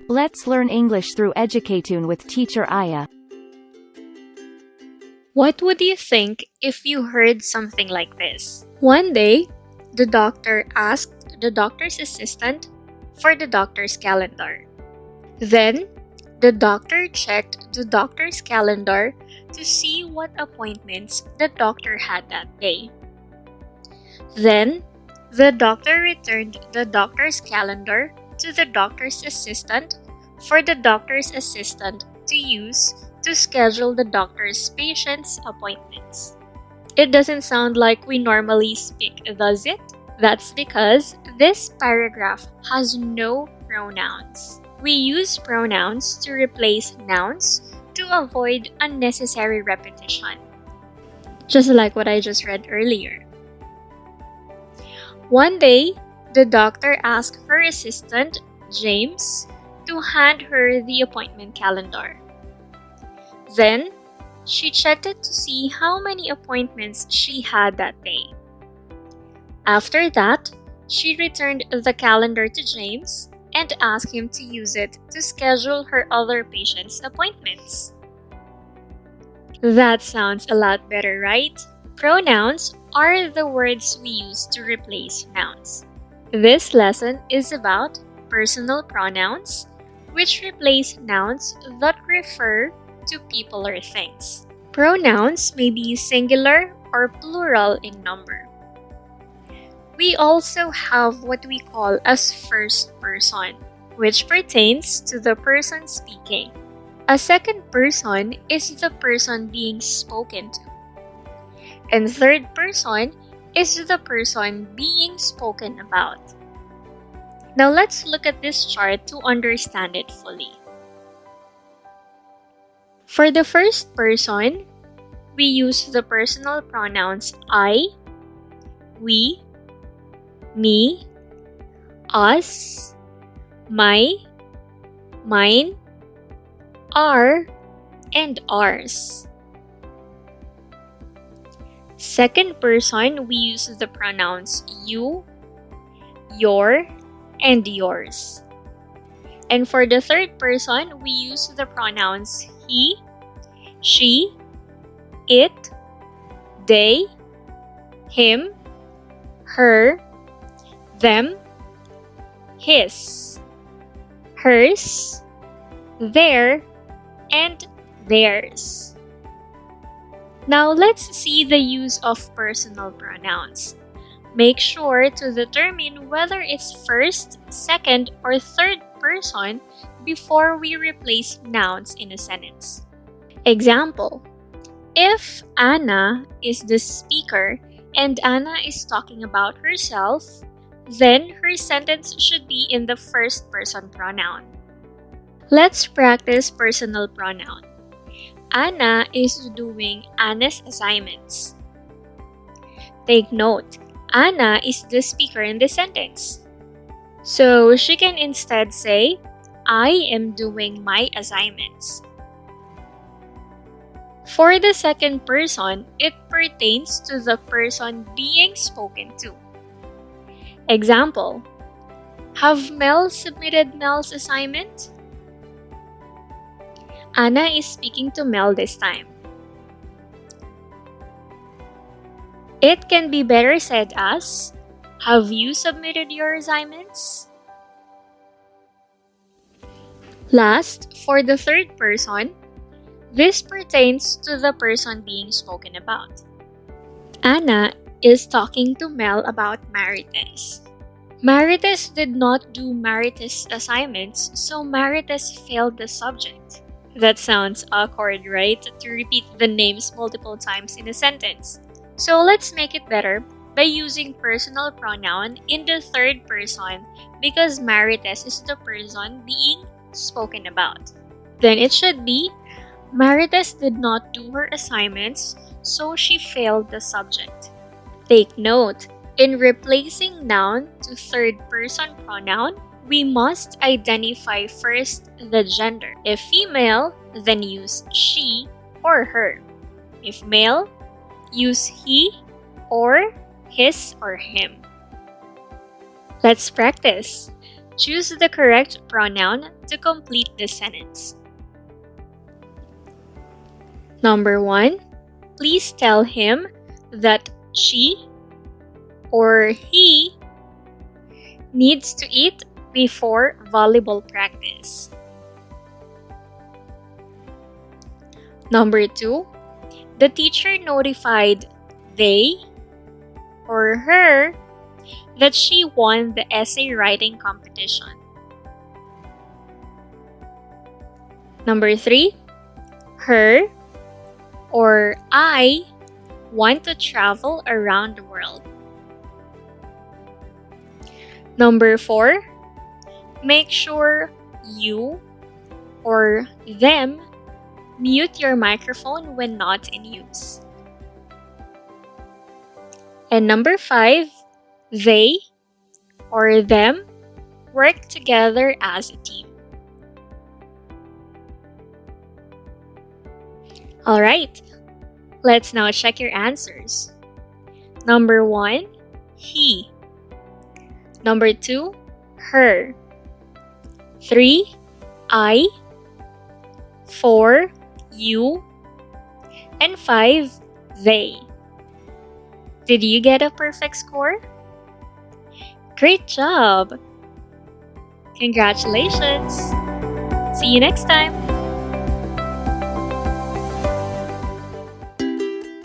Let's learn English through EducaToon with teacher Aya. What would you think if you heard something like this? One day, the doctor asked the doctor's assistant for the doctor's calendar. Then, the doctor checked the doctor's calendar to see what appointments the doctor had that day. Then, the doctor returned the doctor's calendar to the doctor's assistant for the doctor's assistant to use to schedule the doctor's patient's appointments. It doesn't sound like we normally speak, does it? That's because this paragraph has no pronouns. We use pronouns to replace nouns to avoid unnecessary repetition, just like what I just read earlier. One day, the doctor asked her assistant, James, to hand her the appointment calendar. Then, she checked it to see how many appointments she had that day. After that, she returned the calendar to James and asked him to use it to schedule her other patients' appointments. That sounds a lot better, right? Pronouns are the words we use to replace nouns. This lesson is about personal pronouns, which replace nouns that refer to people or things. Pronouns may be singular or plural in number. We also have what we call as first person, which pertains to the person speaking. A second person is the person being spoken to. And third person is the person being spoken about. Now let's look at this chart to understand it fully. For the first person, we use the personal pronouns I, we, me, us, my, mine, our, and ours. Second person, we use the pronouns you, your, and yours. And for the third person, we use the pronouns he, she, it, they, him, her, them, his, hers, their, and theirs. Now let's see the use of personal pronouns. Make sure to determine whether it's first, second, or third person before we replace nouns in a sentence. Example: if Anna is the speaker and Anna is talking about herself, then her sentence should be in the first person pronoun. Let's practice personal pronoun. Anna is doing Anna's assignments. Take note, Anna is the speaker in the sentence. So she can instead say, I am doing my assignments. For the second person, it pertains to the person being spoken to. Example: have Mel submitted Mel's assignment? Anna is speaking to Mel this time. It can be better said as, have you submitted your assignments? Last, for the third person, this pertains to the person being spoken about. Anna is talking to Mel about Marites. Marites did not do Marites' assignments, so Marites failed the subject. That sounds awkward, right? To repeat the names multiple times in a sentence. So let's make it better by using personal pronoun in the third person because Marites is the person being spoken about. Then it should be, Marites did not do her assignments, so she failed the subject. Take note, in replacing noun to third person pronoun, we must identify first the gender. If female, then use she or her. If male, use he or his or him. Let's practice. Choose the correct pronoun to complete the sentence. Number 1. Please tell him that she or he needs to eat before volleyball practice. Number 2. The teacher notified they or her that she won the essay writing competition. Number 3. Her or I want to travel around the world. Number 4. Make sure you or them mute your microphone when not in use. And number 5, they or them work together as a team. Alright, let's now check your answers. Number 1, he. Number 2, her. 3, I. 4, you. And 5, they. Did you get a perfect score? Great job! Congratulations! See you next time!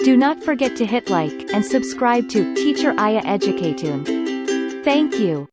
Do not forget to hit like and subscribe to Teacher Aya EducaToon. Thank you.